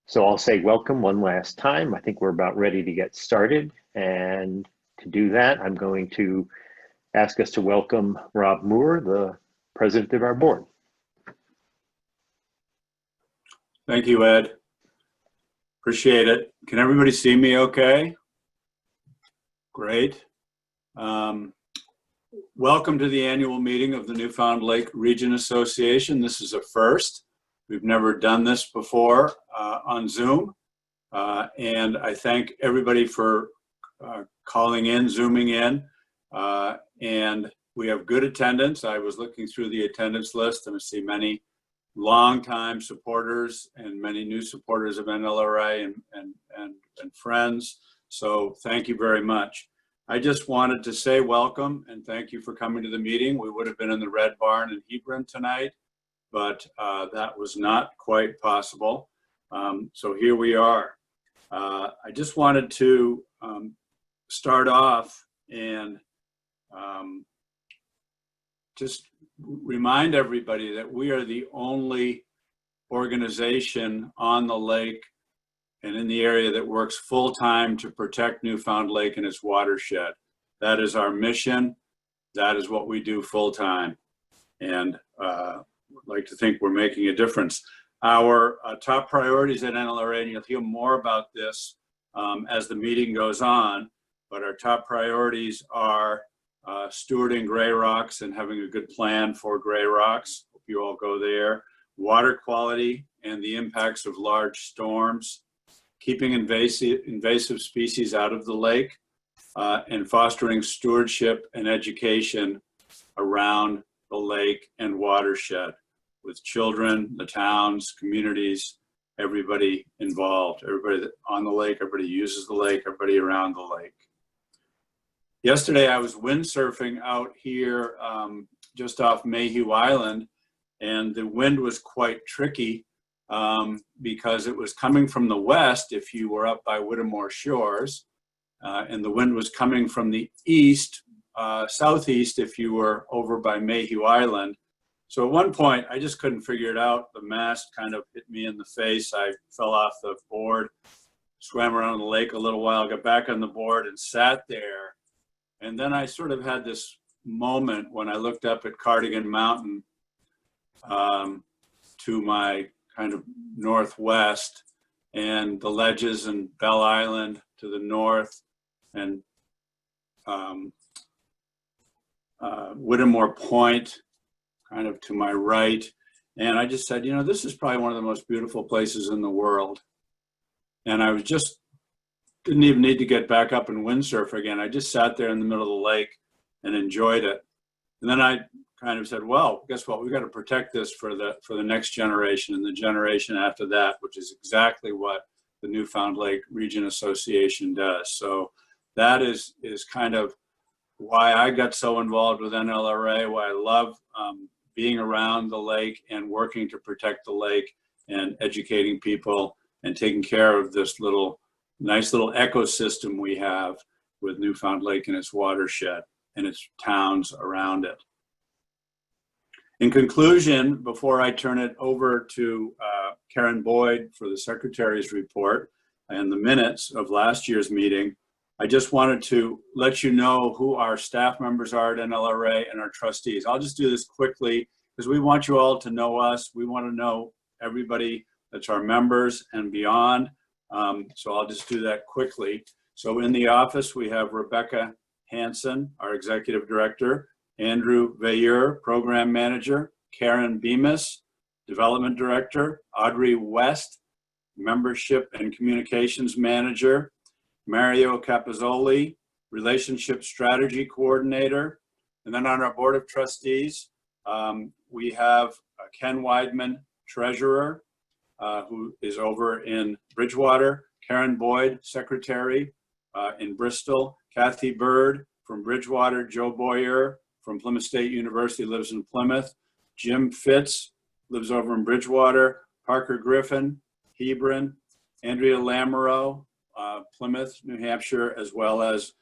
So I'll say welcome one last time. I think we're about ready to get started. And to do that, I'm going to ask us to welcome Rob Moore, the president of our board. Thank you, Ed. Appreciate it. Can everybody see me okay? Great. Welcome to the annual meeting of the Newfound Lake Region Association. This is a first. We've never done this before on Zoom. And I thank everybody for calling in, Zooming in. And we have good attendance. I was looking through the attendance list and I see many longtime supporters and many new supporters of NLRA and friends. So thank you very much. I just wanted to say welcome and thank you for coming to the meeting. We would have been in the Red Barn in Hebron tonight, but that was not quite possible. So here we are. I just wanted to start off and just remind everybody that we are the only organization on the lake and in the area that works full-time to protect Newfound Lake and its watershed. That is our mission. That is what we do full-time. And I'd like to think we're making a difference. Our top priorities at NLRA, and you'll hear more about this as the meeting goes on, but our top priorities are stewarding gray rocks and having a good plan for gray rocks. Hope you all go there. Water quality and the impacts of large storms, keeping invasive species out of the lake, and fostering stewardship and education around the lake and watershed with children, the towns, communities, everybody involved, everybody on the lake, everybody uses the lake, everybody around the lake. Yesterday, I was windsurfing out here just off Mayhew Island, and the wind was quite tricky because it was coming from the west if you were up by Whittemore Shores, and the wind was coming from the east, southeast if you were over by Mayhew Island. So at one point, I just couldn't figure it out. The mast kind of hit me in the face. I fell off the board, swam around the lake a little while, got back on the board and sat there. And then I sort of had this moment when I looked up at Cardigan Mountain to my kind of northwest, and the ledges and Bell Island to the north, and Whittemore Point kind of to my right. And I just said, you know, this is probably one of the most beautiful places in the world. And I was just, didn't even need to get back up and windsurf again. I just sat there in the middle of the lake and enjoyed it. And then I kind of said, well, guess what? We've got to protect this for the next generation and the generation after that, which is exactly what the Newfound Lake Region Association does. So that is kind of why I got so involved with NLRA, why I love being around the lake and working to protect the lake and educating people and taking care of this nice little ecosystem we have with Newfound Lake and its watershed and its towns around it. In conclusion, before I turn it over to Karen Boyd for the Secretary's report and the minutes of last year's meeting, I just wanted to let you know who our staff members are at NLRA and our trustees. I'll just do this quickly because we want you all to know us. We want to know everybody that's our members and beyond. So I'll just do that quickly. So in the office, we have Rebecca Hansen, our Executive Director, Andrew Veilleur, Program Manager, Karen Bemis, Development Director, Audrey West, Membership and Communications Manager, Mario Capozzoli, Relationship Strategy Coordinator. And then on our Board of Trustees, we have Ken Weidman, Treasurer, who is over in Bridgewater, Karen Boyd, Secretary in Bristol, Kathy Bird from Bridgewater, Joe Boyer from Plymouth State University lives in Plymouth, Jim Fitz lives over in Bridgewater, Parker Griffin, Hebron, Andrea Lamoureux, Plymouth, New Hampshire, as well as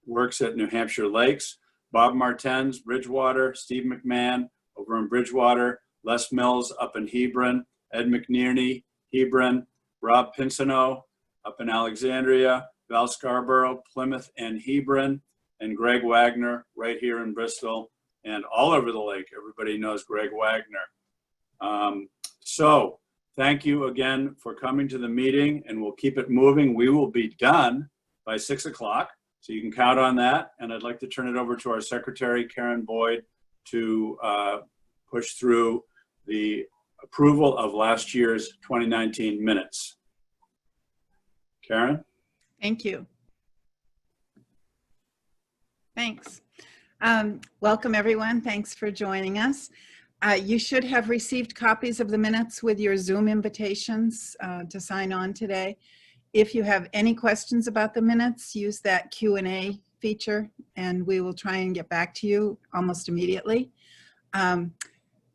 works at New Hampshire Lakes, Bob Martens, Bridgewater, Steve McMahon over in Bridgewater, Les Mills up in Hebron, Ed McNearney, Hebron, Rob Pinsino up in Alexandria, Val Scarborough, Plymouth and Hebron, and Greg Wagner right here in Bristol and all over the lake. Everybody knows Greg Wagner. So thank you again for coming to the meeting, and we'll keep it moving. We will be done by 6 o'clock, so you can count on that. And I'd like to turn it over to our secretary, Karen Boyd, to push through the approval of last year's 2019 minutes. Karen? Thank you. Thanks. Welcome, everyone. Thanks for joining us. You should have received copies of the minutes with your Zoom invitations to sign on today. If you have any questions about the minutes, use that Q&A feature, and we will try and get back to you almost immediately.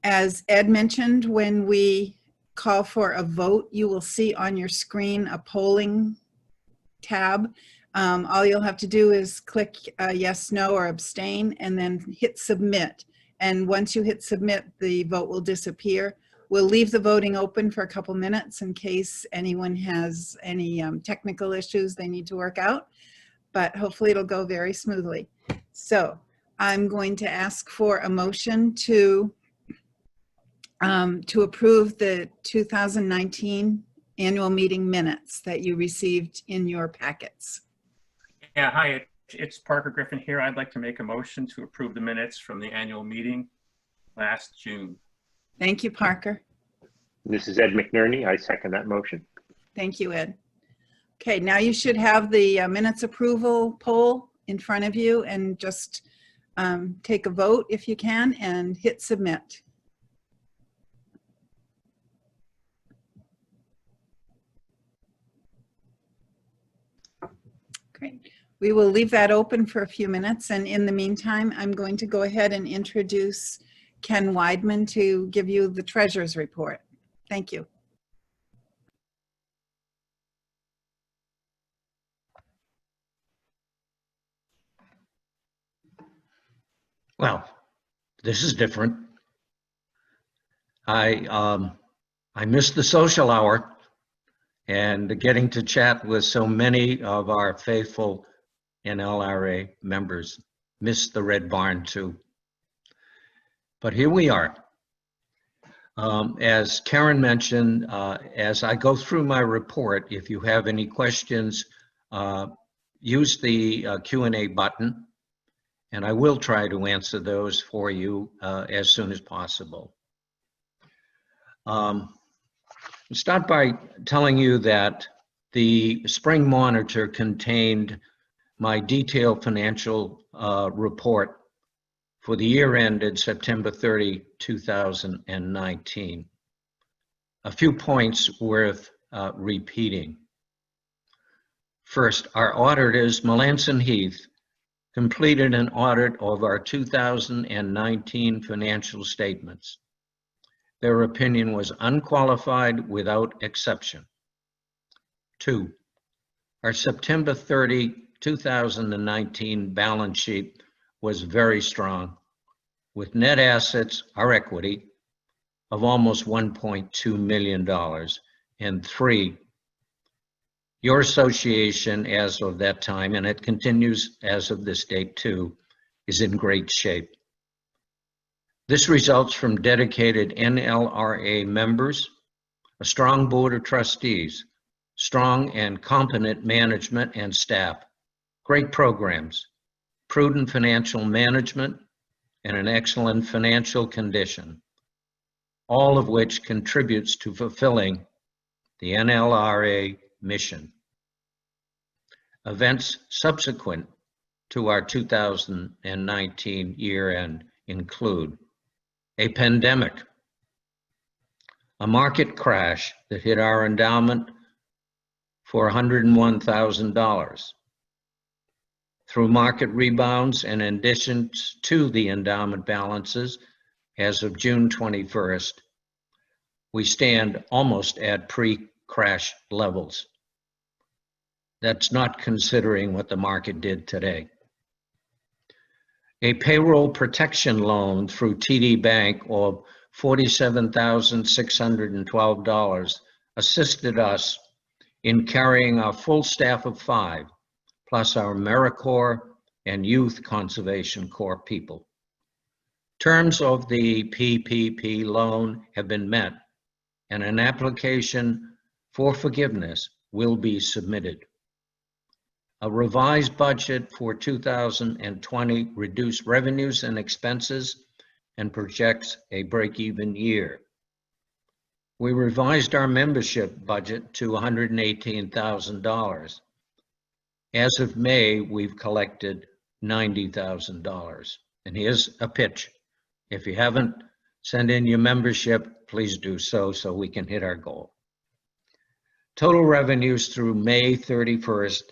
As Ed mentioned, when we call for a vote, you will see on your screen a polling tab. All you'll have to do is click yes, no, or abstain, and then hit submit. And once you hit submit, the vote will disappear. We'll leave the voting open for a couple minutes in case anyone has any technical issues they need to work out, but hopefully it'll go very smoothly. So I'm going to ask for a motion to approve the 2019 annual meeting minutes that you received in your packets. Yeah, hi, it's Parker Griffin here. I'd like to make a motion to approve the minutes from the annual meeting last June. Thank you, Parker. This is Ed McNerney. I second that motion. Thank you, Ed. Okay, now you should have the minutes approval poll in front of you, and just take a vote if you can and hit submit. Great. We will leave that open for a few minutes, and in the meantime, I'm going to go ahead and introduce Ken Weidman to give you the treasurer's report. Thank you. Well, this is different. I missed the social hour and getting to chat with so many of our faithful NLRA members. Missed the Red Barn too. But here we are. As Karen mentioned, as I go through my report, if you have any questions, use the Q&A button, and I will try to answer those for you as soon as possible. I'll start by telling you that the Spring Monitor contained my detailed financial report for the year ended September 30, 2019. A few points worth repeating. First, our auditors, Melanson Heath, completed an audit of our 2019 financial statements. Their opinion was unqualified without exception. 2, our September 30, 2019 balance sheet was very strong, with net assets, our equity, of almost $1.2 million. And 3, your association as of that time, and it continues as of this date too, is in great shape. This results from dedicated NLRA members, a strong board of trustees, strong and competent management and staff, great programs, prudent financial management, and an excellent financial condition, all of which contributes to fulfilling the NLRA mission. Events subsequent to our 2019 year-end include a pandemic, a market crash that hit our endowment for $101,000. Through market rebounds and additions to the endowment balances as of June 21st, we stand almost at pre-crash levels. That's not considering what the market did today. A payroll protection loan through TD Bank of $47,612 assisted us in carrying our full staff of 5, plus our AmeriCorps and Youth Conservation Corps people. Terms of the PPP loan have been met, and an application for forgiveness will be submitted. A revised budget for 2020 reduced revenues and expenses and projects a break-even year. We revised our membership budget to $118,000. As of May, we've collected $90,000. And here's a pitch. If you haven't sent in your membership, please do so we can hit our goal. Total revenues through May 31st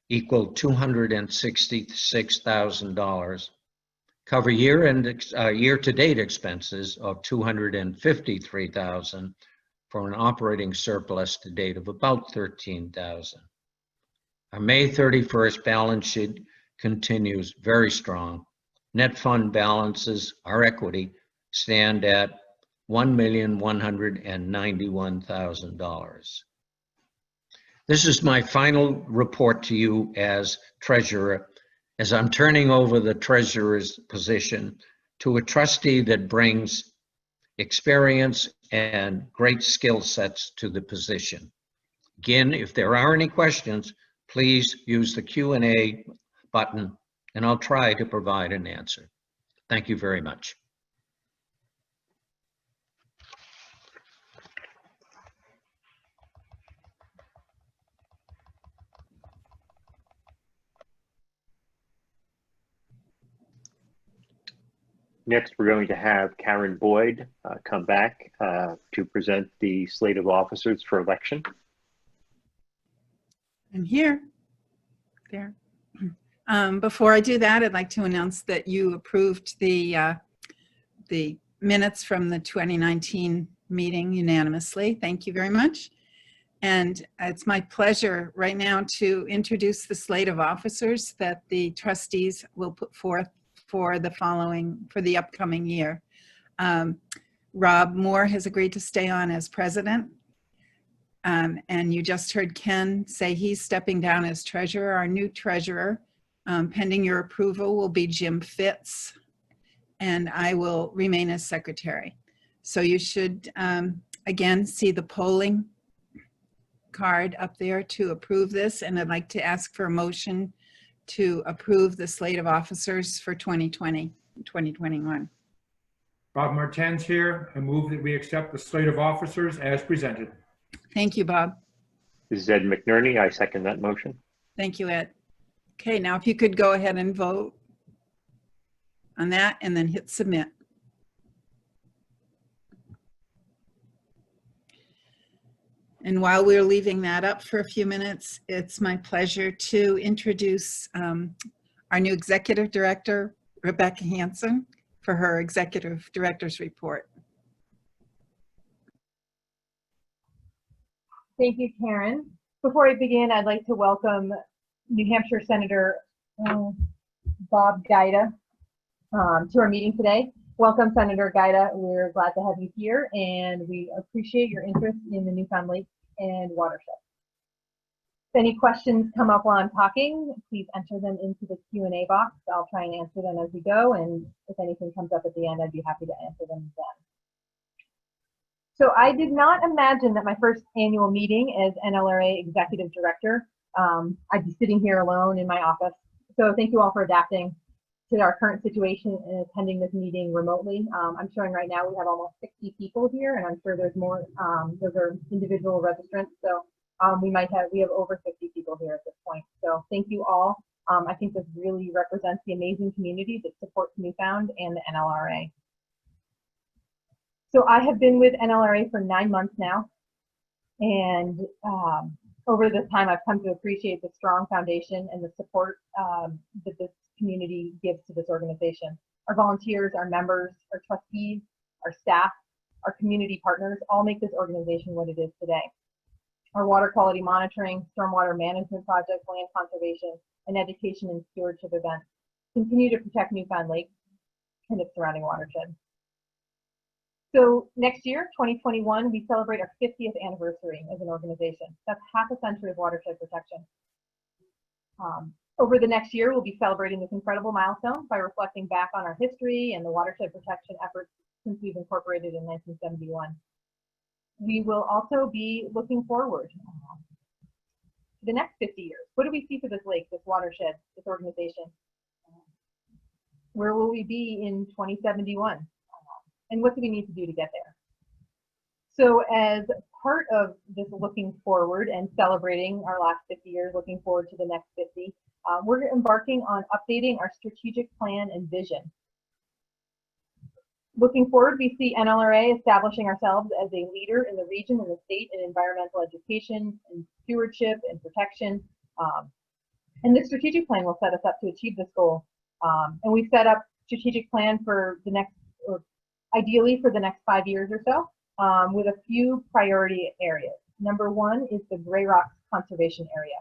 equal $266,000, cover year-to-date expenses of $253,000 for an operating surplus to date of about $13,000. Our May 31st balance sheet continues very strong. Net fund balances, our equity, stand at $1,191,000. This is my final report to you as treasurer, as I'm turning over the treasurer's position to a trustee that brings experience and great skill sets to the position. Again, if there are any questions, please use the Q&A button and I'll try to provide an answer. Thank you very much. Next, we're going to have Karen Boyd come back to present the slate of officers for election. I'm here. There. Before I do that, I'd like to announce that you approved the minutes from the 2019 meeting unanimously. Thank you very much. And it's my pleasure right now to introduce the slate of officers that the trustees will put forth for the upcoming year. Rob Moore has agreed to stay on as president. And you just heard Ken say he's stepping down as treasurer. Our new treasurer, pending your approval, will be Jim Fitz, and I will remain as secretary. So you should, again, see the polling card up there to approve this, and I'd like to ask for a motion to approve the slate of officers for 2020, 2021. Bob Martens here. I move that we accept the slate of officers as presented. Thank you, Bob. This is Ed McNerney. I second that motion. Thank you, Ed. Okay, now if you could go ahead and vote on that and then hit submit. And while we're leaving that up for a few minutes, it's my pleasure to introduce our new executive director, Rebecca Hanson, for her executive director's report. Thank you, Karen. Before I begin, I'd like to welcome New Hampshire Senator Bob Guida to our meeting today. Welcome, Senator Guida. We're glad to have you here, and we appreciate your interest in the Newfound Lake and watershed. If any questions come up while I'm talking, please enter them into the Q&A box. I'll try and answer them as we go, and if anything comes up at the end, I'd be happy to answer them then. So I did not imagine that my first annual meeting as NLRA Executive Director, I'd be sitting here alone in my office. So thank you all for adapting to our current situation and attending this meeting remotely. I'm showing right now we have almost 60 people here, and I'm sure there's more. Those are individual registrants, so we have over 50 people here at this point. So thank you all. I think this really represents the amazing community that supports Newfound and the NLRA. So I have been with NLRA for 9 months now, and over this time I've come to appreciate the strong foundation and the support that this community gives to this organization. Our volunteers, our members, our trustees, our staff, our community partners all make this organization what it is today. Our water quality monitoring, stormwater management projects, land conservation, and education and stewardship events continue to protect Newfound Lake and its surrounding watershed. So next year, 2021, we celebrate our 50th anniversary as an organization. That's half a century of watershed protection. Over the next year, we'll be celebrating this incredible milestone by reflecting back on our history and the watershed protection efforts since we've incorporated in 1971. We will also be looking forward to the next 50 years. What do we see for this lake, this watershed, this organization? Where will we be in 2071? And what do we need to do to get there? So as part of this looking forward and celebrating our last 50 years, looking forward to the next 50, we're embarking on updating our strategic plan and vision. Looking forward, we see NLRA establishing ourselves as a leader in the region and the state in environmental education and stewardship and protection. And this strategic plan will set us up to achieve this goal. And we've set up strategic plan for the next, or ideally for the next 5 years or so, with a few priority areas. Number one is the Gray Rocks Conservation Area.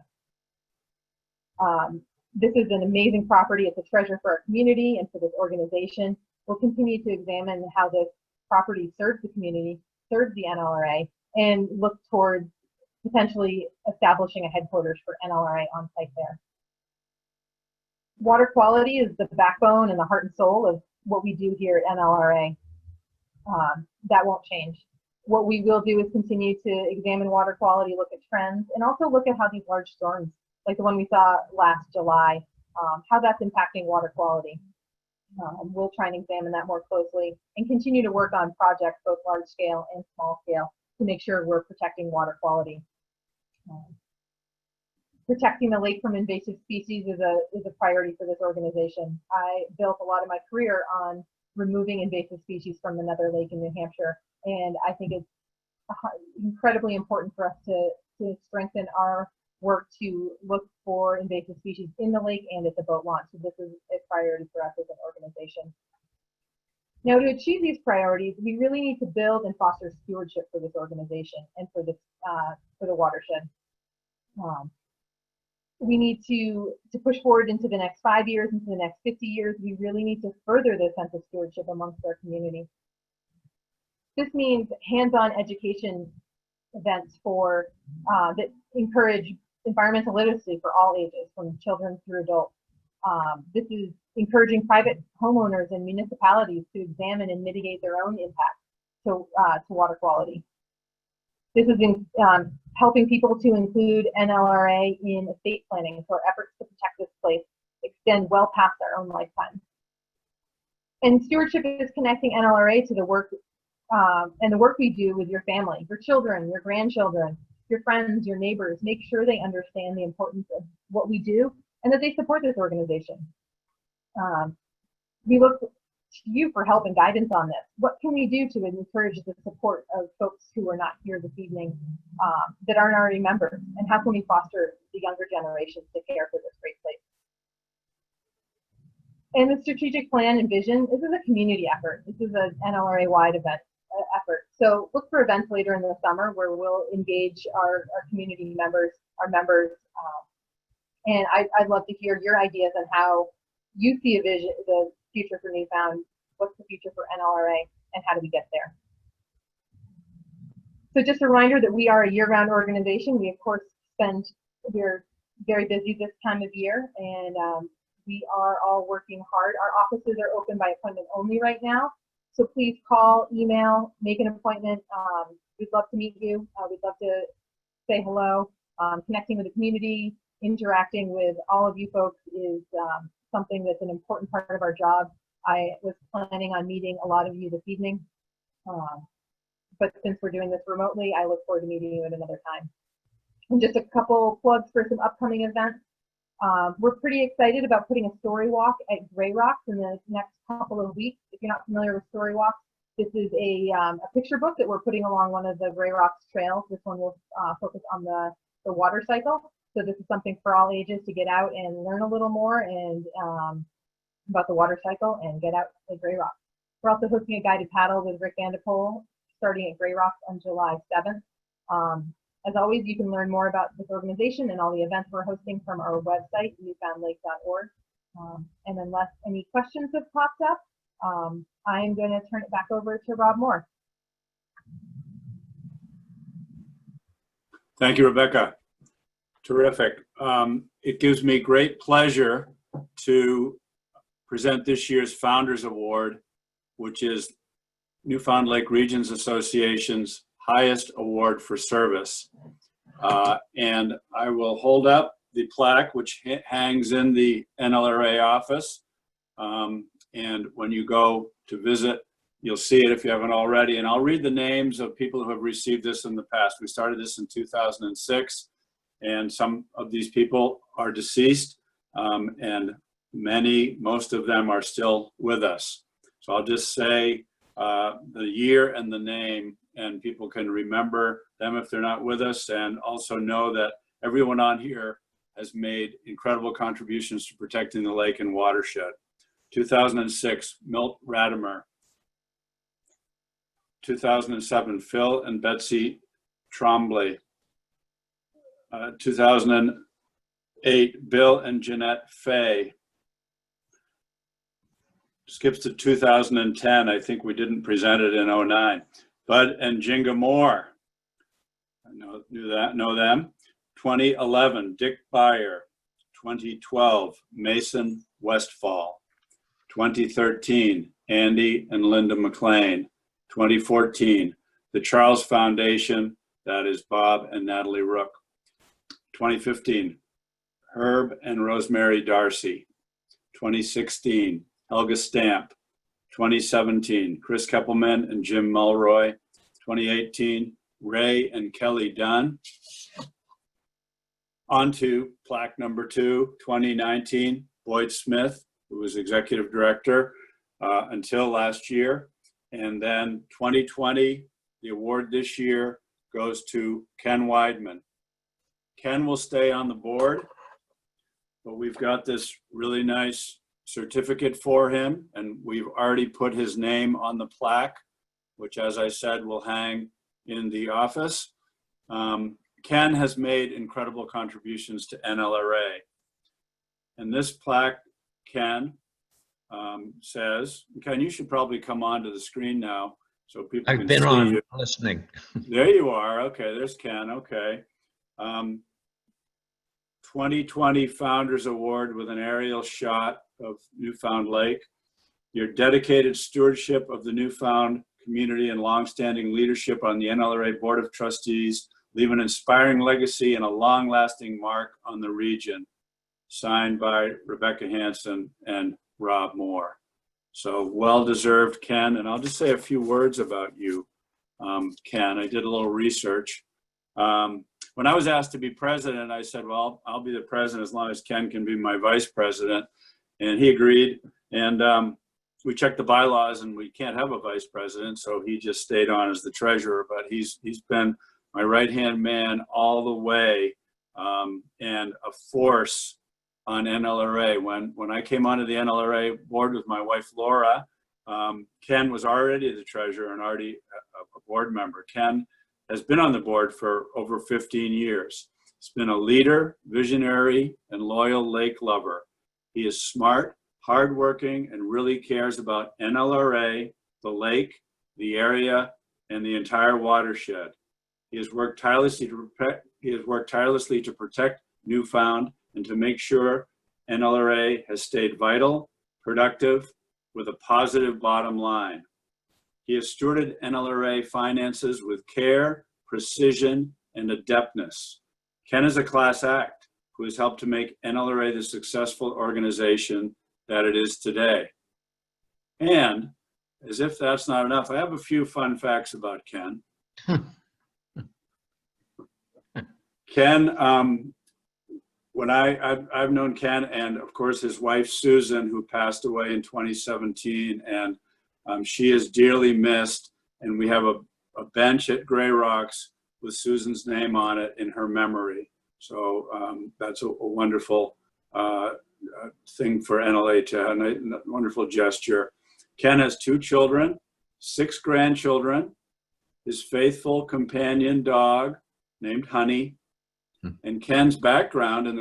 This is an amazing property. It's a treasure for our community and for this organization. We'll continue to examine how this property serves the community, serves the NLRA, and look towards potentially establishing a headquarters for NLRA on site there. Water quality is the backbone and the heart and soul of what we do here at NLRA. That won't change. What we will do is continue to examine water quality, look at trends, and also look at how these large storms, like the one we saw last July, how that's impacting water quality. We'll try and examine that more closely and continue to work on projects, both large scale and small scale, to make sure we're protecting water quality. Protecting the lake from invasive species is a priority for this organization. I built a lot of my career on removing invasive species from another lake in New Hampshire, and I think it's incredibly important for us to strengthen our work to look for invasive species in the lake and at the boat launch. So this is a priority for us as an organization. Now, to achieve these priorities, we really need to build and foster stewardship for this organization and for this for the watershed. We need to push forward into the next 5 years, into the next 50 years. We really need to further this sense of stewardship amongst our community. This means hands-on education events for that encourage environmental literacy for all ages, from children through adults. This is encouraging private homeowners and municipalities to examine and mitigate their own impact to water quality. This is helping people to include NLRA in estate planning, so our efforts to protect this place extend well past our own lifetime. And stewardship is connecting NLRA to the work and the work we do with your family, your children, your grandchildren, your friends, your neighbors. Make sure they understand the importance of what we do and that they support this organization. We look to you for help and guidance on this. What can we do to encourage the support of folks who are not here this evening that aren't already members? And how can we foster the younger generations to care for this great place? And the strategic plan and vision, this is a community effort. This is an NLRA-wide event effort. So look for events later in the summer where we'll engage our community members, our members. And I'd love to hear your ideas on how you see a vision, the future for Newfound, what's the future for NLRA, and how do we get there? So just a reminder that we are a year-round organization. We, of course, we're very busy this time of year, and we are all working hard. Our offices are open by appointment only right now. So please call, email, make an appointment. We'd love to meet you. We'd love to say hello. Connecting with the community, interacting with all of you folks is something that's an important part of our job. I was planning on meeting a lot of you this evening, but since we're doing this remotely, I look forward to meeting you at another time. And just a couple plugs for some upcoming events. We're pretty excited about putting a story walk at Gray Rocks in the next couple of weeks. If you're not familiar with story walks, this is a picture book that we're putting along one of the Gray Rocks trails. This one will focus on the water cycle. So this is something for all ages to get out and learn a little more and about the water cycle and get out to Gray Rocks. We're also hosting a guided paddle with Rick Vanderpool starting at Gray Rocks on July 7th. As always, you can learn more about this organization and all the events we're hosting from our website, newfoundlake.org. And unless any questions have popped up, I'm going to turn it back over to Rob Moore. Thank you, Rebecca. Terrific. It gives me great pleasure to present this year's Founders Award, which is Newfoundland Lake Regions Association's highest award for service. And I will hold up the plaque, which hangs in the NLRA office. And when you go to visit, you'll see it if you haven't already. And I'll read the names of people who have received this in the past. We started this in 2006, and some of these people are deceased, and most of them are still with us. So I'll just say the year and the name, and people can remember them if they're not with us, and also know that everyone on here has made incredible contributions to protecting the lake and watershed. 2006, Milt Ratimer. 2007, Phil and Betsy Trombley. 2008, Bill and Jeanette Fay. Skips to 2010. I think we didn't present it in 09. Bud and Jinga Moore. I know them. 2011, Dick Byer. 2012, Mason Westfall. 2013, Andy and Linda McLean. 2014, the Charles Foundation, that is Bob and Natalie Rook. 2015, Herb and Rosemary Darcy. 2016, Helga Stamp. 2017, Chris Keppelman and Jim Mulroy. 2018, Ray and Kelly Dunn. On to plaque number 2, 2019, Boyd Smith, who was executive director until last year. And then 2020, the award this year goes to Ken Weidman. Ken will stay on the board, but we've got this really nice certificate for him, and we've already put his name on the plaque, which, as I said, will hang in the office. Ken has made incredible contributions to NLRA. And this plaque, Ken, says, Ken, you should probably come onto the screen now so people can see you. I've been on listening. There you are. Okay, there's Ken. Okay. 2020 Founders Award with an aerial shot of Newfound Lake. Your dedicated stewardship of the Newfound community and longstanding leadership on the NLRA Board of Trustees leave an inspiring legacy and a long-lasting mark on the region. Signed by Rebecca Hansen and Rob Moore. So well-deserved, Ken. And I'll just say a few words about you, Ken. I did a little research. When I was asked to be president, I said, well, I'll be the president as long as Ken can be my vice president. And he agreed. And we checked the bylaws and we can't have a vice president. So he just stayed on as the treasurer. But he's been my right-hand man all the way, and a force on NLRA. When I came onto the NLRA board with my wife, Laura, Ken was already the treasurer and already a board member. Ken has been on the board for over 15 years. He's been a leader, visionary, and loyal lake lover. He is smart, hardworking, and really cares about NLRA, the lake, the area, and the entire watershed. He has worked tirelessly to protect Newfound and to make sure NLRA has stayed vital, productive, with a positive bottom line. He has stewarded NLRA finances with care, precision, and adeptness. Ken is a class act who has helped to make NLRA the successful organization that it is today. And as if that's not enough, I have a few fun facts about Ken. Ken, when I've known Ken and of course his wife Susan, who passed away in 2017, and she is dearly missed. And we have a bench at Grey Rocks with Susan's name on it in her memory. So that's a wonderful thing for NLA to have, a wonderful gesture. Ken has 2 children, 6 grandchildren, his faithful companion dog named Honey. And Ken's background, and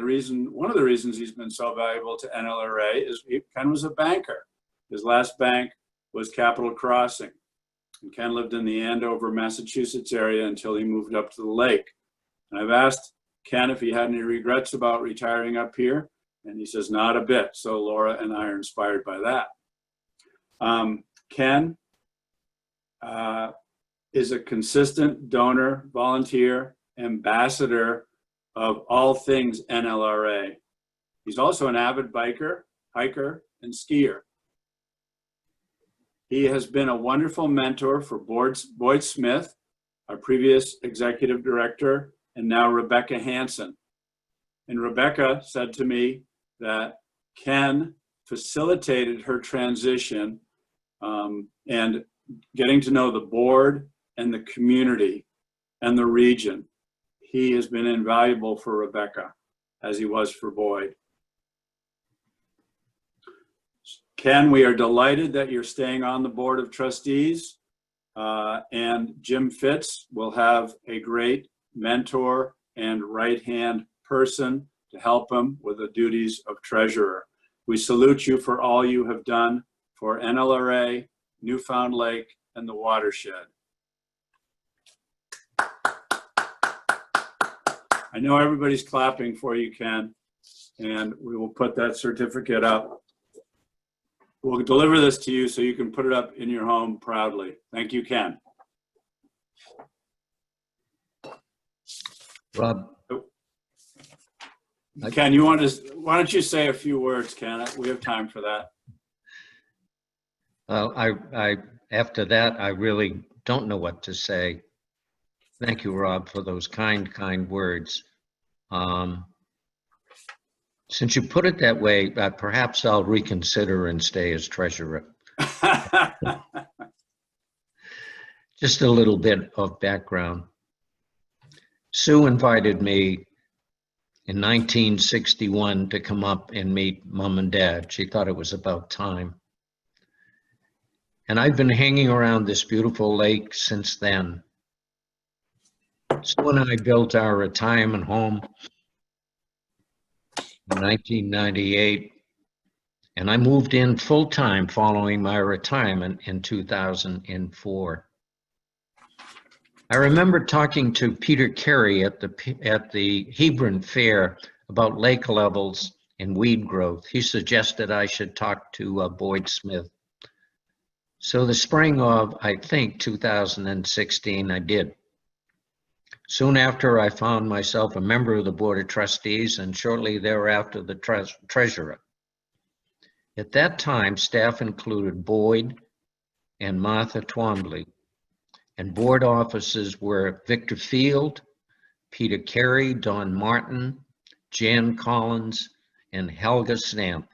one of the reasons he's been so valuable to NLRA is Ken was a banker. His last bank was Capital Crossing. And Ken lived in the Andover, Massachusetts area until he moved up to the lake. And I've asked Ken if he had any regrets about retiring up here, and he says not a bit. So Laura and I are inspired by that. Ken is a consistent donor, volunteer, ambassador of all things NLRA. He's also an avid biker, hiker, and skier. He has been a wonderful mentor for Boyd Smith, our previous executive director, and now Rebecca Hansen. And Rebecca said to me that Ken facilitated her transition and getting to know the board and the community and the region. He has been invaluable for Rebecca, as he was for Boyd. Ken, we are delighted that you're staying on the Board of Trustees, and Jim Fitz will have a great mentor and right-hand person to help him with the duties of treasurer. We salute you for all you have done for NLRA, Newfound Lake, and the watershed. I know everybody's clapping for you, Ken, and we will put that certificate up. We'll deliver this to you so you can put it up in your home proudly. Thank you, Ken. Rob, Ken, why don't you say a few words, Ken? We have time for that. after that, I really don't know what to say. Thank you, Rob, for those kind words. Since you put it that way, perhaps I'll reconsider and stay as treasurer. Just a little bit of background. Sue invited me in 1961 to come up and meet Mom and Dad. She thought it was about time. And I've been hanging around this beautiful lake since then. Sue and I built our retirement home in 1998, and I moved in full-time following my retirement in 2004. I remember talking to Peter Carey at the Hebron Fair about lake levels and weed growth. He suggested I should talk to Boyd Smith. So the spring of, I think, 2016, I did. Soon after, I found myself a member of the Board of Trustees, and shortly thereafter, the treasurer. At that time, staff included Boyd and Martha Twombly, and board officers were Victor Field, Peter Carey, Don Martin, Jan Collins, and Helga Stamp.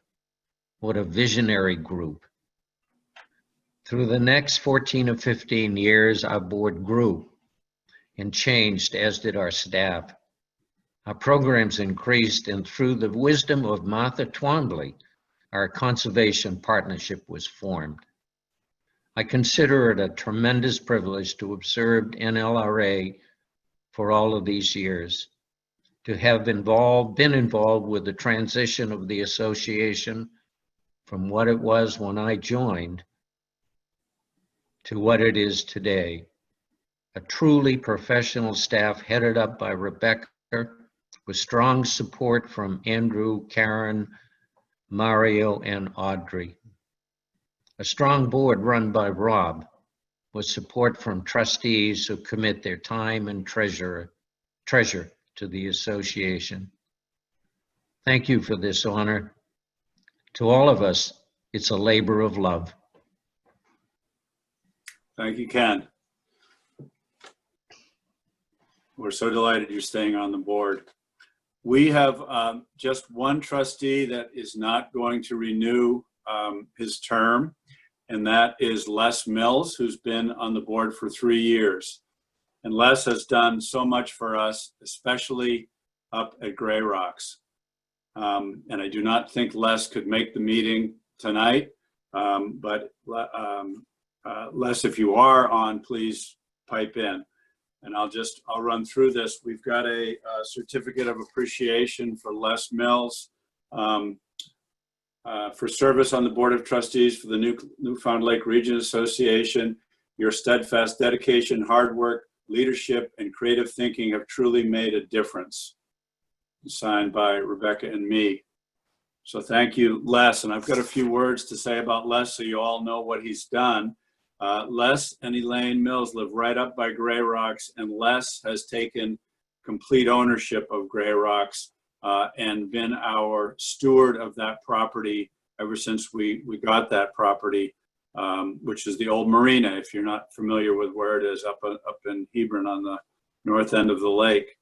What a visionary group. Through the next 14 or 15 years, our board grew and changed, as did our staff. Our programs increased, and through the wisdom of Martha Twombly, our conservation partnership was formed. I consider it a tremendous privilege to have served NLRA for all of these years, to have been involved with the transition of the association from what it was when I joined to what it is today. A truly professional staff headed up by Rebecca, with strong support from Andrew, Karen, Mario, and Audrey. A strong board run by Rob, with support from trustees who commit their time and treasure to the association. Thank you for this honor. To all of us, it's a labor of love. Thank you, Ken. We're so delighted you're staying on the board. We have just one trustee that is not going to renew his term, and that is Les Mills, who's been on the board for 3 years. And Les has done so much for us, especially up at Grey Rocks. And I do not think Les could make the meeting tonight, but Les, if you are on, please pipe in. And I'll run through this. We've got a certificate of appreciation for Les Mills for service on the Board of Trustees for the Newfound Lake Region Association. Your steadfast dedication, hard work, leadership, and creative thinking have truly made a difference. Signed by Rebecca and me. So thank you, Les. And I've got a few words to say about Les so you all know what he's done. Les and Elaine Mills live right up by Grey Rocks, and Les has taken complete ownership of Grey Rocks and been our steward of that property ever since we got that property, which is the old marina, if you're not familiar with where it is, up in Hebron on the north end of the lake.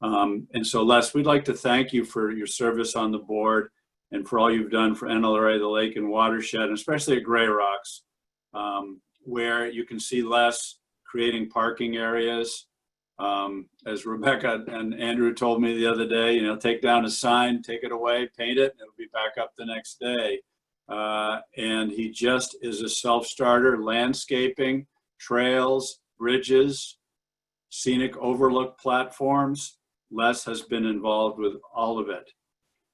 And so, Les, we'd like to thank you for your service on the board and for all you've done for NLRA, the lake and watershed, and especially at Grey Rocks, where you can see Les creating parking areas. As Rebecca and Andrew told me the other day, you know, take down a sign, take it away, paint it, and it'll be back up the next day. And he just is a self-starter, landscaping, trails, bridges, scenic overlook platforms. Les has been involved with all of it.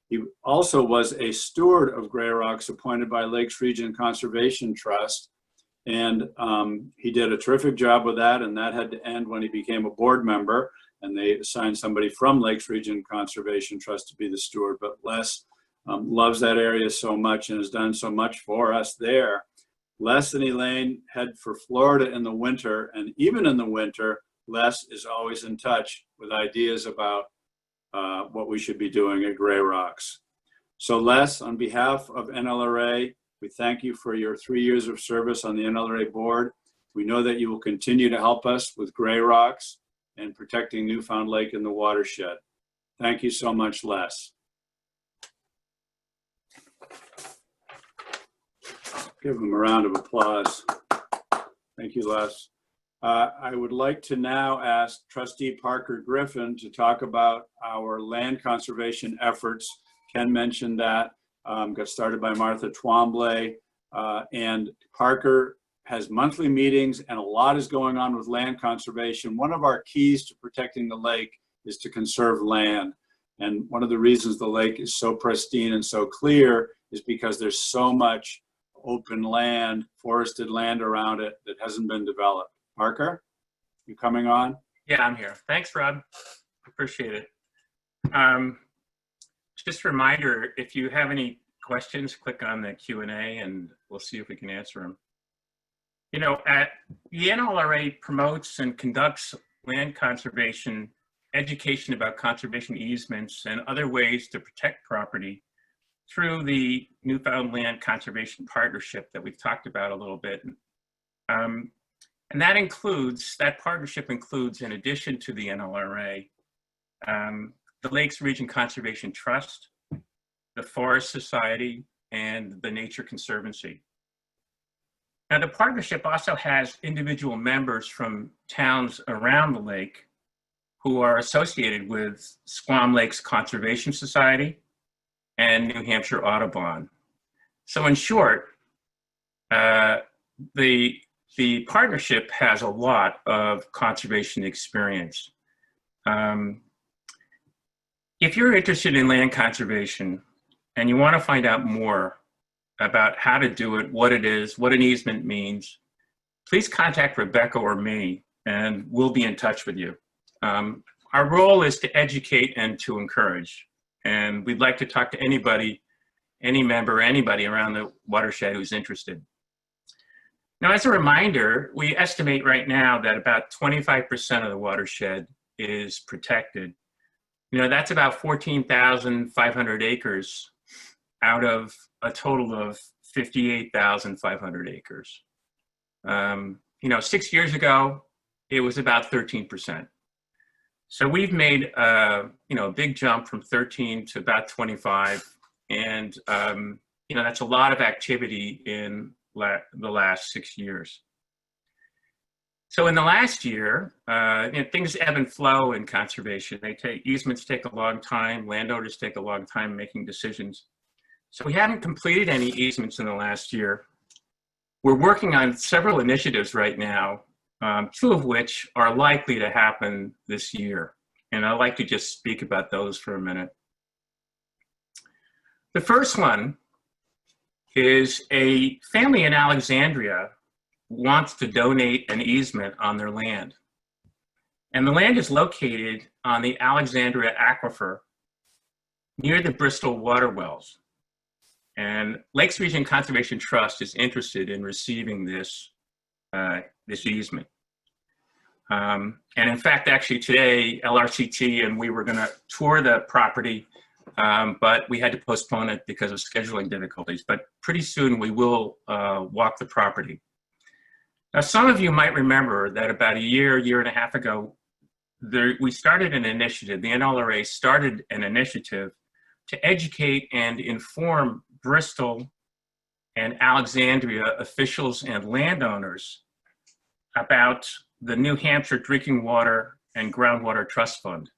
He also was a steward of Grey Rocks appointed by Lakes Region Conservation Trust. And he did a terrific job with that, and that had to end when he became a board member, and they assigned somebody from Lakes Region Conservation Trust to be the steward. But Les loves that area so much and has done so much for us there. Les and Elaine head for Florida in the winter, and even in the winter, Les is always in touch with ideas about what we should be doing at Grey Rocks. So Les, on behalf of NLRA, we thank you for your 3 years of service on the NLRA board. We know that you will continue to help us with Grey Rocks and protecting Newfound Lake and the watershed. Thank you so much, Les. Give him a round of applause. Thank you, Les. I would like to now ask Trustee Parker Griffin to talk about our land conservation efforts. Ken mentioned that. Got started by Martha Twombly, and Parker has monthly meetings, and a lot is going on with land conservation. One of our keys to protecting the lake is to conserve land. And one of the reasons the lake is so pristine and so clear is because there's so much open land, forested land around it that hasn't been developed. Parker, you coming on? Yeah, I'm here. Thanks, Rob. Appreciate it. Just a reminder, if you have any questions, click on the Q&A and we'll see if we can answer them. You know, the NLRA promotes and conducts land conservation, education about conservation easements and other ways to protect property through the Newfoundland Conservation Partnership that we've talked about a little bit. And that partnership includes, in addition to the NLRA, the Lakes Region Conservation Trust, the Forest Society, and the Nature Conservancy. Now, the partnership also has individual members from towns around the lake who are associated with Squam Lakes Conservation Society and New Hampshire Audubon. So in short, the partnership has a lot of conservation experience. If you're interested in land conservation and you want to find out more about how to do it, what it is, what an easement means, please contact Rebecca or me and we'll be in touch with you. Our role is to educate and to encourage. And we'd like to talk to anybody, any member, anybody around the watershed who's interested. Now, as a reminder, we estimate right now that about 25% of the watershed is protected. You know, that's about 14,500 acres out of a total of 58,500 acres. You know, 6 years ago, it was about 13%. So we've made, you know, a big jump from 13 to about 25. And, you know, that's a lot of activity in the last 6 years. So in the last year, you know, things ebb and flow in conservation. Easements take a long time, landowners take a long time making decisions. So we haven't completed any easements in the last year. We're working on several initiatives right now, two of which are likely to happen this year. And I'd like to just speak about those for a minute. The first one is a family in Alexandria wants to donate an easement on their land. And the land is located on the Alexandria Aquifer near the Bristol water wells. And Lakes Region Conservation Trust is interested in receiving this, this easement. And in fact, actually today, LRCT and we were gonna tour the property, but we had to postpone it because of scheduling difficulties. But pretty soon we will walk the property. Now, some of you might remember that about a year and a half ago, we started an initiative, the NLRA started an initiative to educate and inform Bristol and Alexandria officials and landowners about the New Hampshire Drinking Water and Groundwater Trust Fund.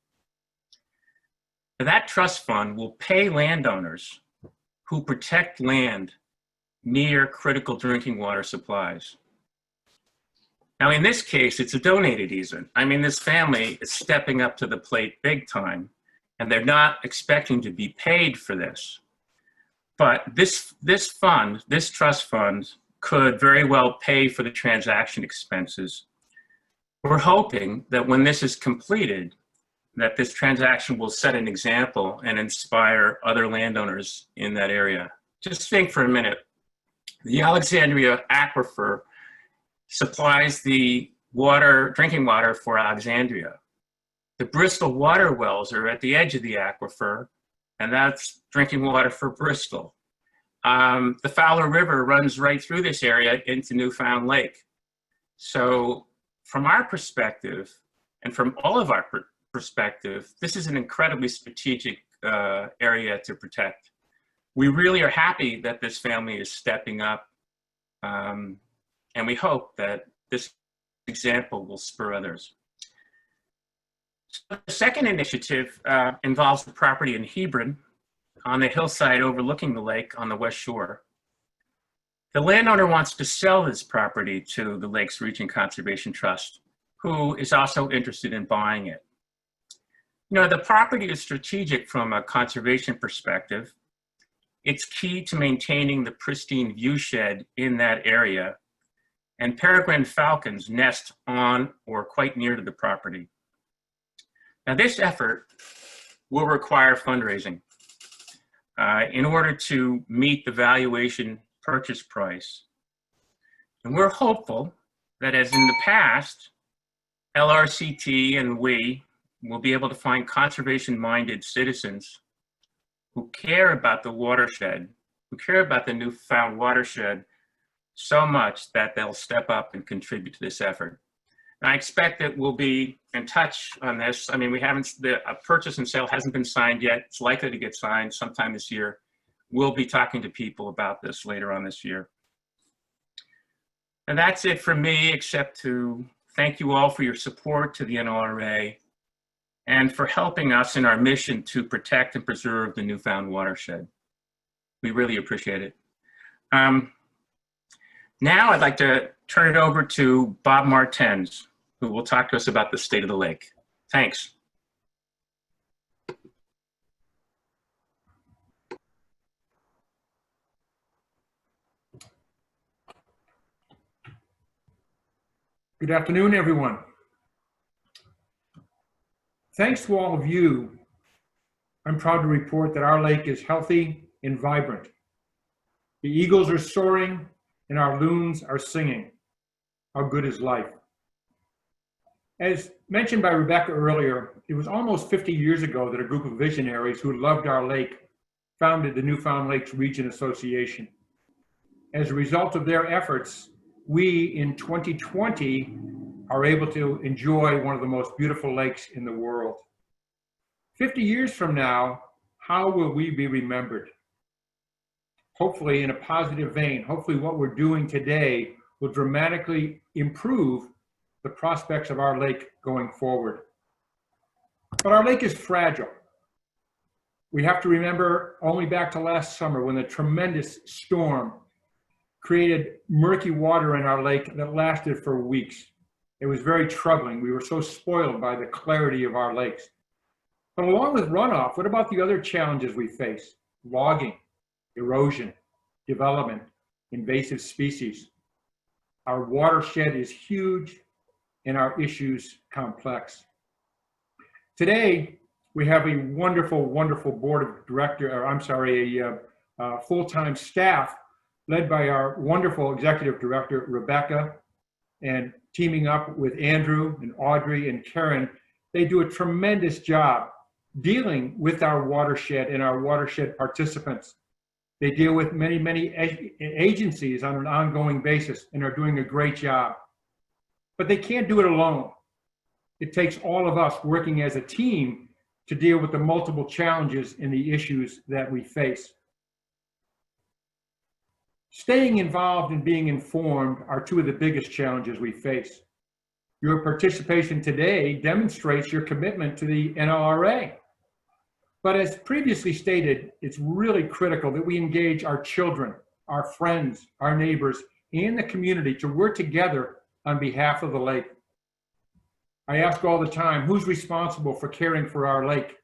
That trust fund will pay landowners who protect land near critical drinking water supplies. Now, in this case, it's a donated easement. I mean, this family is stepping up to the plate big time, and they're not expecting to be paid for this. But this trust fund could very well pay for the transaction expenses. We're hoping that when this is completed, that this transaction will set an example and inspire other landowners in that area. Just think for a minute. The Alexandria Aquifer supplies the water, drinking water for Alexandria. The Bristol water wells are at the edge of the aquifer, and that's drinking water for Bristol. The Fowler River runs right through this area into Newfound Lake. So from our perspective, and from all of our perspective, this is an incredibly strategic area to protect. We really are happy that this family is stepping up, and we hope that this example will spur others. So the second initiative involves the property in Hebron on the hillside overlooking the lake on the west shore. The landowner wants to sell this property to the Lakes Region Conservation Trust, who is also interested in buying it. You know, the property is strategic from a conservation perspective. It's key to maintaining the pristine viewshed in that area, and peregrine falcons nest on or quite near to the property. Now, this effort will require fundraising in order to meet the valuation purchase price. And we're hopeful that, as in the past, LRCT and we will be able to find conservation-minded citizens who care about the watershed, who care about the newfound watershed so much that they'll step up and contribute to this effort. And I expect that we'll be in touch on this. I mean, the purchase and sale hasn't been signed yet. It's likely to get signed sometime this year. We'll be talking to people about this later on this year. And that's it from me, except to thank you all for your support to the NLRA and for helping us in our mission to protect and preserve the newfound watershed. We really appreciate it. Now I'd like to turn it over to Bob Martens, who will talk to us about the state of the lake. Thanks. Good afternoon, everyone. Thanks to all of you, I'm proud to report that our lake is healthy and vibrant. The eagles are soaring and our loons are singing. How good is life? As mentioned by Rebecca earlier, it was almost 50 years ago that a group of visionaries who loved our lake founded the Newfound Lakes Region Association. As a result of their efforts, we in 2020 are able to enjoy one of the most beautiful lakes in the world. 50 years from now, how will we be remembered? Hopefully in a positive vein. Hopefully what we're doing today will dramatically improve the prospects of our lake going forward. But our lake is fragile. We have to remember only back to last summer when the tremendous storm created murky water in our lake that lasted for weeks. It was very troubling. We were so spoiled by the clarity of our lakes. But along with runoff, what about the other challenges we face? Logging, erosion, development, invasive species. Our watershed is huge and our issues complex. Today, we have a wonderful, wonderful board of director, or I'm sorry, a full-time staff led by our wonderful executive director, Rebecca, and teaming up with Andrew and Audrey and Karen. They do a tremendous job dealing with our watershed and our watershed participants. They deal with many, many agencies on an ongoing basis and are doing a great job. But they can't do it alone. It takes all of us working as a team to deal with the multiple challenges and the issues that we face. Staying involved and being informed are two of the biggest challenges we face. Your participation today demonstrates your commitment to the NLRA. But as previously stated, it's really critical that we engage our children, our friends, our neighbors, and the community to work together on behalf of the lake. I ask all the time, who's responsible for caring for our lake?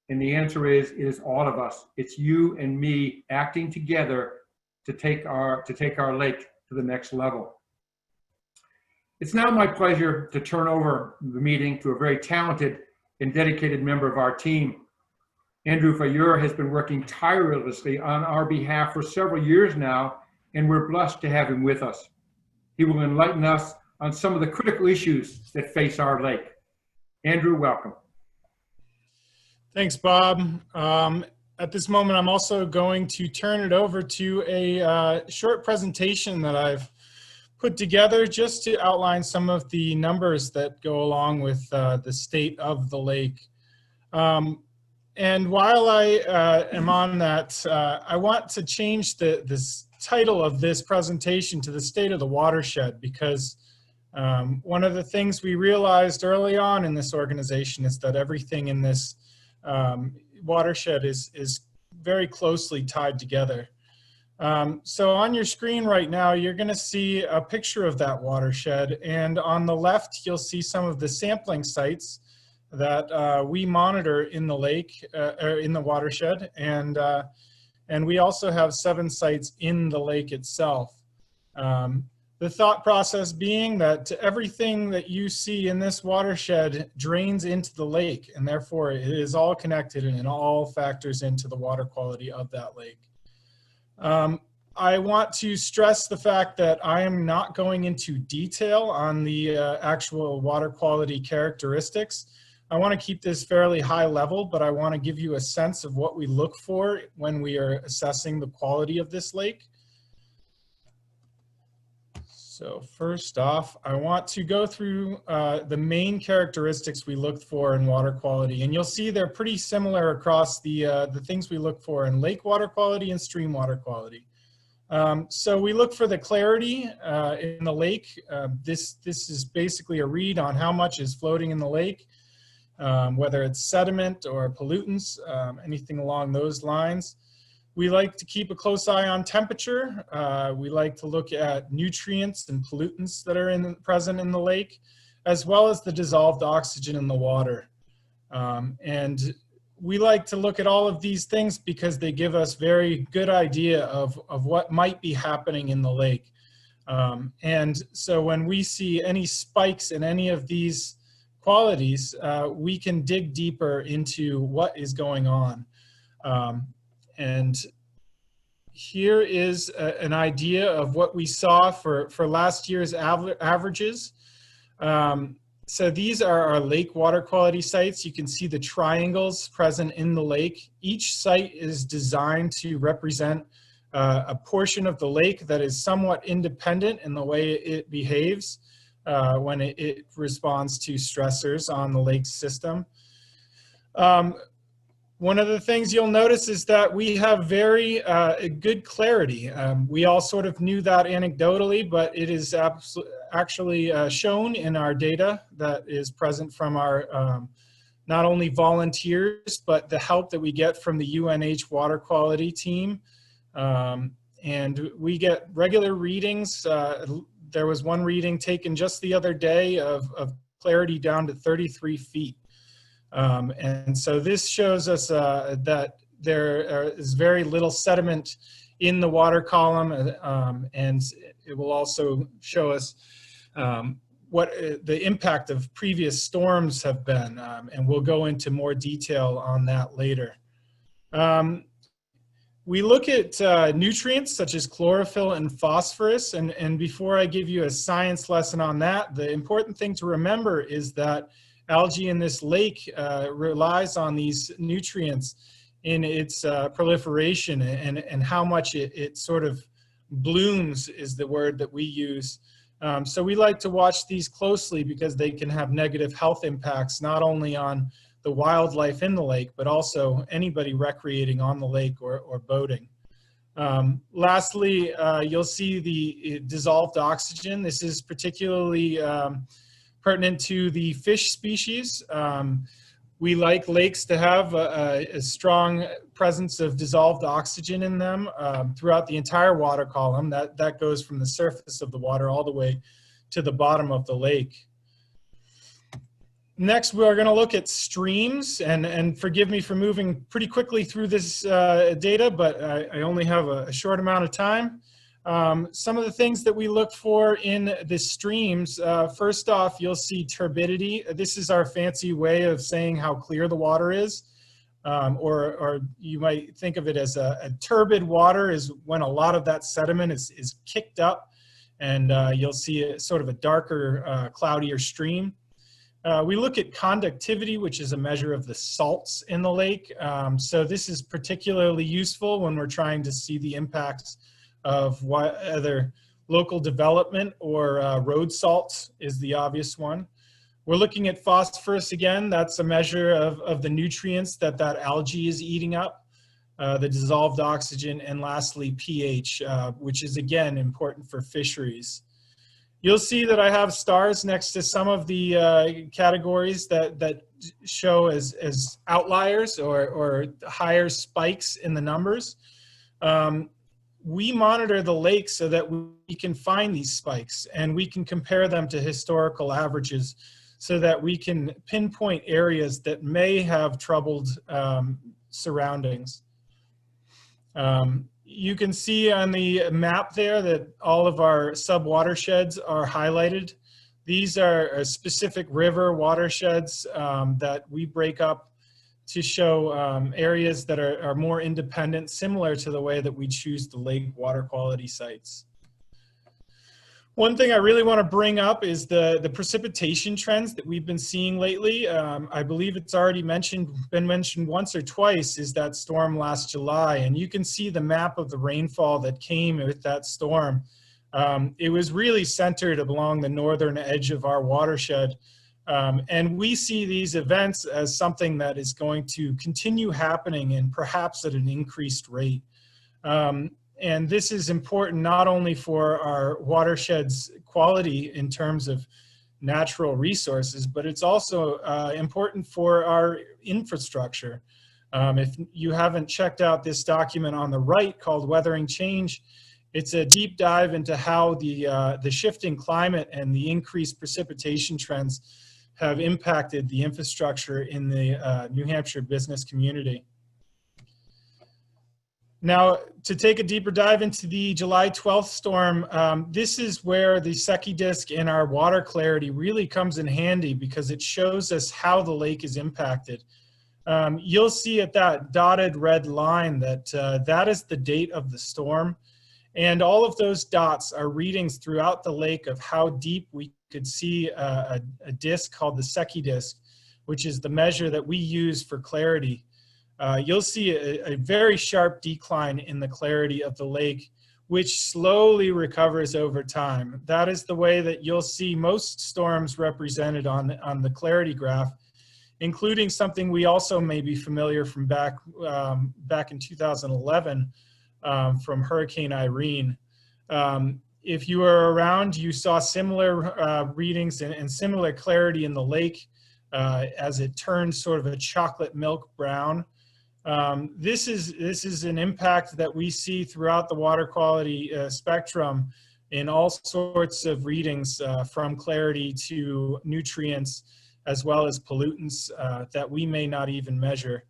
And the answer is, it is all of us. It's you and me acting together to take our lake to the next level. It's now my pleasure to turn over the meeting to a very talented and dedicated member of our team. Andrew Fayeur has been working tirelessly on our behalf for several years now, and we're blessed to have him with us. He will enlighten us on some of the critical issues that face our lake. Andrew, welcome. Thanks, Bob. At this moment, I'm also going to turn it over to a short presentation that I've put together just to outline some of the numbers that go along with the state of the lake. And while I am on that, I want to change this title of this presentation to the State of the Watershed, because one of the things we realized early on in this organization is that everything in this watershed is very closely tied together. So on your screen right now, you're going to see a picture of that watershed, and on the left, you'll see some of the sampling sites that we monitor in the lake, or in the watershed, and we also have 7 sites in the lake itself. The thought process being that everything that you see in this watershed drains into the lake, and therefore it is all connected and it all factors into the water quality of that lake. I want to stress the fact that I am not going into detail on the actual water quality characteristics. I want to keep this fairly high level, but I want to give you a sense of what we look for when we are assessing the quality of this lake. So first off, I want to go through the main characteristics we look for in water quality, and you'll see they're pretty similar across the things we look for in lake water quality and stream water quality. So we look for the clarity in the lake. This is basically a read on how much is floating in the lake, whether it's sediment or pollutants, anything along those lines. We like to keep a close eye on temperature. We like to look at nutrients and pollutants that are present in the lake, as well as the dissolved oxygen in the water. And we like to look at all of these things because they give us very good idea of what might be happening in the lake. And so when we see any spikes in any of these qualities, we can dig deeper into what is going on. And here is an idea of what we saw for last year's averages. So these are our lake water quality sites. You can see the triangles present in the lake. Each site is designed to represent a portion of the lake that is somewhat independent in the way it behaves when it responds to stressors on the lake system. One of the things you'll notice is that we have very good clarity. We all sort of knew that anecdotally, but it is actually shown in our data that is present from our not only volunteers, but the help that we get from the UNH water quality team. And we get regular readings. There was one reading taken just the other day of clarity down to 33 feet. And so this shows us that there is very little sediment in the water column, and it will also show us what the impact of previous storms have been, and we'll go into more detail on that later. We look at nutrients such as chlorophyll and phosphorus, and before I give you a science lesson on that, the important thing to remember is that algae in this lake relies on these nutrients in its proliferation, and how much it sort of blooms is the word that we use. So we like to watch these closely because they can have negative health impacts, not only on the wildlife in the lake, but also anybody recreating on the lake or boating. Lastly, you'll see the dissolved oxygen. This is particularly pertinent to the fish species. We like lakes to have a strong presence of dissolved oxygen in them throughout the entire water column. That goes from the surface of the water all the way to the bottom of the lake. Next, we're going to look at streams, and forgive me for moving pretty quickly through this data, but I only have a short amount of time. Some of the things that we look for in the streams, first off, you'll see turbidity. This is our fancy way of saying how clear the water is, or you might think of it as a turbid water is when a lot of that sediment is kicked up, and you'll see sort of a darker, cloudier stream. We look at conductivity, which is a measure of the salts in the lake. So this is particularly useful when we're trying to see the impacts of whether local development or road salt is the obvious one. We're looking at phosphorus again. That's a measure of the nutrients that algae is eating up, the dissolved oxygen, and lastly pH, which is again important for fisheries. You'll see that I have stars next to some of the categories that show as outliers or higher spikes in the numbers. We monitor the lake so that we can find these spikes, and we can compare them to historical averages so that we can pinpoint areas that may have troubled surroundings. You can see on the map there that all of our sub-watersheds are highlighted. These are specific river watersheds that we break up to show areas that are more independent, similar to the way that we choose the lake water quality sites. One thing I really want to bring up is the precipitation trends that we've been seeing lately. I believe it's already been mentioned once or twice, is that storm last July. And you can see the map of the rainfall that came with that storm. It was really centered along the northern edge of our watershed. And we see these events as something that is going to continue happening, and perhaps at an increased rate. And this is important not only for our watershed's quality in terms of natural resources, but it's also important for our infrastructure. If you haven't checked out this document on the right called Weathering Change, it's a deep dive into how the shifting climate and the increased precipitation trends have impacted the infrastructure in the New Hampshire business community. Now, to take a deeper dive into the July 12th storm, this is where the Secchi disk in our water clarity really comes in handy, because it shows us how the lake is impacted. You'll see at that dotted red line that that is the date of the storm. And all of those dots are readings throughout the lake of how deep we could see a disk called the Secchi disk, which is the measure that we use for clarity. You'll see a very sharp decline in the clarity of the lake, which slowly recovers over time. That is the way that you'll see most storms represented on the clarity graph, including something we also may be familiar from back in 2011 from Hurricane Irene. If you were around, you saw similar readings and similar clarity in the lake as it turned sort of a chocolate milk brown. This is an impact that we see throughout the water quality spectrum in all sorts of readings, from clarity to nutrients, as well as pollutants that we may not even measure.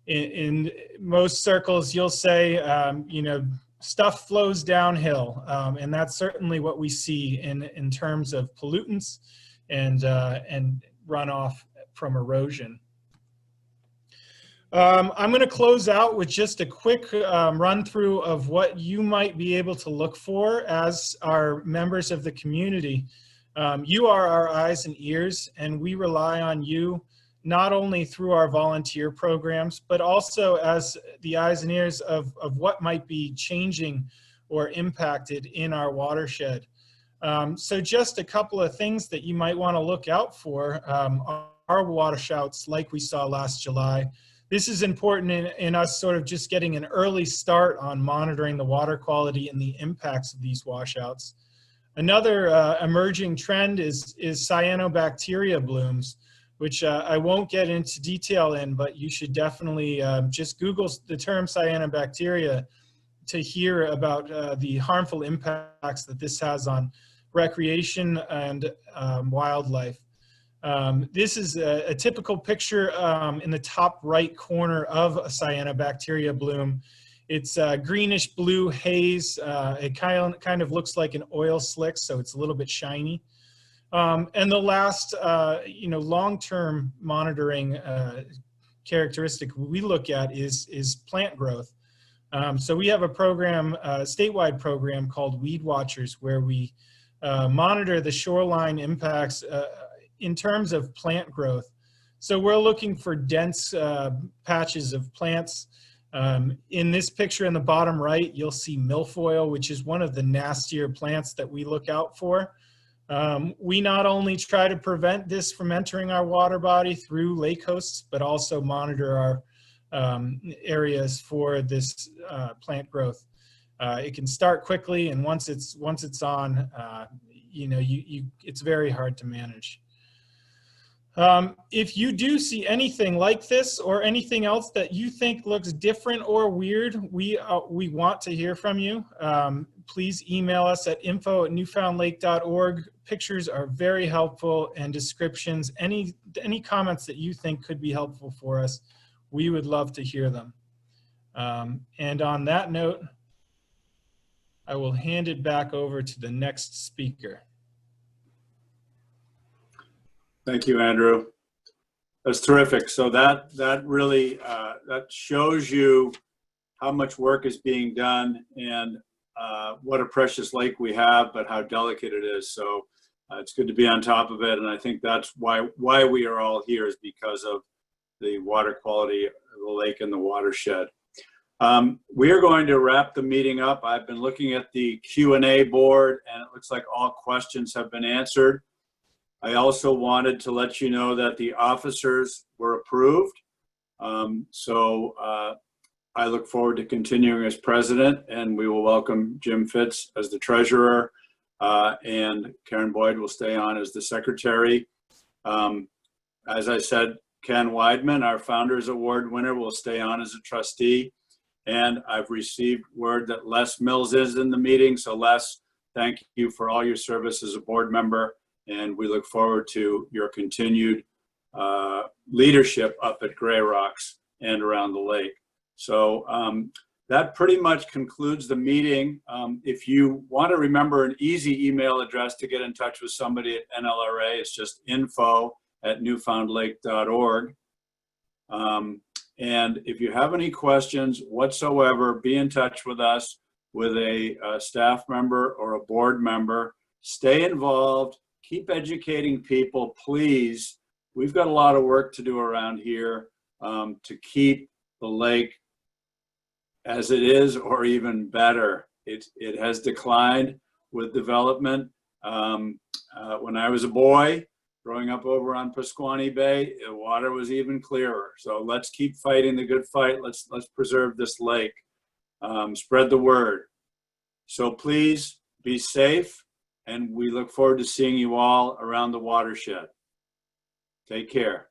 In most circles, you'll say, stuff flows downhill, and that's certainly what we see in terms of pollutants and runoff from erosion. I'm going to close out with just a quick run through of what you might be able to look for as our members of the community. You are our eyes and ears, and we rely on you not only through our volunteer programs, but also as the eyes and ears of what might be changing or impacted in our watershed. So just a couple of things that you might want to look out for are washouts like we saw last July. This is important in us sort of just getting an early start on monitoring the water quality and the impacts of these washouts. Another emerging trend is cyanobacteria blooms, which I won't get into detail in, but you should definitely just Google the term cyanobacteria to hear about the harmful impacts that this has on recreation and wildlife. This is a typical picture in the top right corner of a cyanobacteria bloom. It's a greenish blue haze. It kind of looks like an oil slick, so it's a little bit shiny. And the last, long-term monitoring characteristic we look at is plant growth. So we have a program, a statewide program called Weed Watchers, where we monitor the shoreline impacts in terms of plant growth. So we're looking for dense patches of plants. In this picture in the bottom right, you'll see milfoil, which is one of the nastier plants that we look out for. We not only try to prevent this from entering our water body through lake hosts, but also monitor our areas for this plant growth. It can start quickly, and once it's on, it's very hard to manage. If you do see anything like this or anything else that you think looks different or weird, we want to hear from you. Please email us at info@newfoundlake.org. Pictures are very helpful, and descriptions, any comments that you think could be helpful for us, we would love to hear them. And on that note, I will hand it back over to the next speaker. Thank you, Andrew. That's terrific. So that really that shows you how much work is being done and what a precious lake we have, but how delicate it is. So it's good to be on top of it, and I think that's why we are all here, is because of the water quality of the lake and the watershed. We are going to wrap the meeting up. I've been looking at the Q&A board, and it looks like all questions have been answered. I also wanted to let you know that the officers were approved. I look forward to continuing as president, and we will welcome Jim Fitz as the treasurer, and Karen Boyd will stay on as the secretary. As I said, Ken Weidman, our Founders Award winner, will stay on as a trustee. And I've received word that Les Mills is in the meeting. So Les, thank you for all your service as a board member. And we look forward to your continued leadership up at Gray Rocks and around the lake. So that pretty much concludes the meeting. If you want to remember an easy email address to get in touch with somebody at NLRA, it's just info@newfoundlake.org. And if you have any questions whatsoever, be in touch with us, with a staff member or a board member. Stay involved. Keep educating people, please. We've got a lot of work to do around here to keep the lake as it is, or even better. It has declined with development. When I was a boy, growing up over on Pasquaney Bay, the water was even clearer. So let's keep fighting the good fight. Let's preserve this lake. Spread the word. So please be safe, and we look forward to seeing you all around the watershed. Take care.